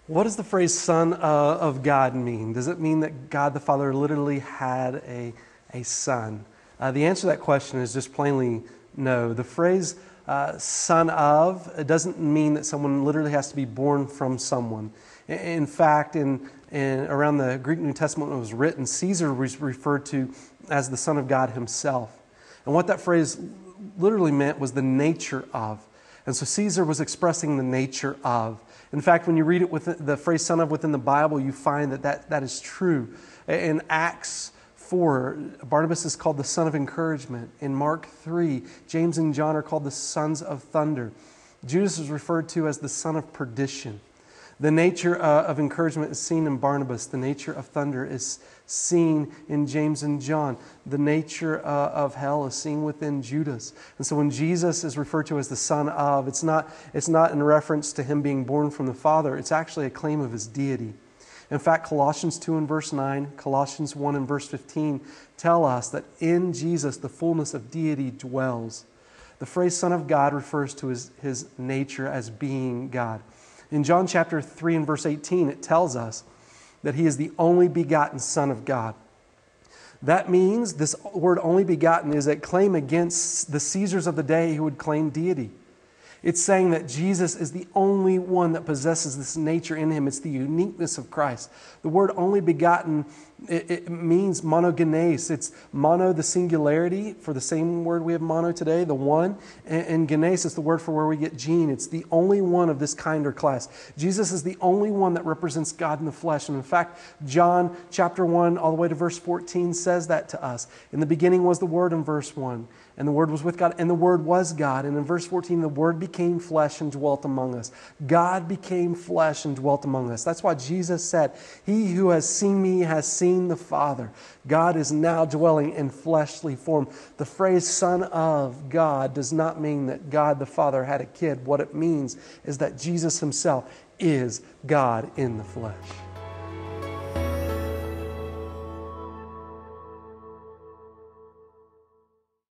What does the phrase Son of God mean? Does it mean that God the Father literally had a son? The answer to that question is just plainly no. The phrase son of, it doesn't mean that someone literally has to be born from someone. In fact, around the Greek New Testament when it was written, Caesar was referred to as the Son of God himself. And what that phrase literally meant was the nature of. And so Caesar was expressing the nature of. In fact, when you read it with the phrase son of within the Bible, you find that is true. In Acts 4, Barnabas is called the son of encouragement. In Mark 3, James and John are called the sons of thunder. Judas is referred to as the son of perdition. The nature of encouragement is seen in Barnabas. The nature of thunder is seen in James and John. The nature of hell is seen within Judas. And so when Jesus is referred to as the Son of, it's not in reference to him being born from the Father. It's actually a claim of his deity. In fact, Colossians 2 and verse 9, Colossians 1 and verse 15 tell us that in Jesus the fullness of deity dwells. The phrase Son of God refers to his nature as being God. In John chapter 3 and verse 18, it tells us that he is the only begotten Son of God. That means this word only begotten is a claim against the Caesars of the day who would claim deity. It's saying that Jesus is the only one that possesses this nature in him. It's the uniqueness of Christ. The word only begotten, it means monogenes. It's mono, the singularity, for the same word we have mono today, the one. And genes is the word for where we get gene. It's the only one of this kind or class. Jesus is the only one that represents God in the flesh. And in fact, John chapter 1 all the way to verse 14 says that to us. In the beginning was the Word in verse 1. And the Word was with God, and the Word was God. And in verse 14, the Word became flesh and dwelt among us. God became flesh and dwelt among us. That's why Jesus said, "He who has seen me has seen the Father." God is now dwelling in fleshly form. The phrase Son of God does not mean that God the Father had a kid. What it means is that Jesus himself is God in the flesh.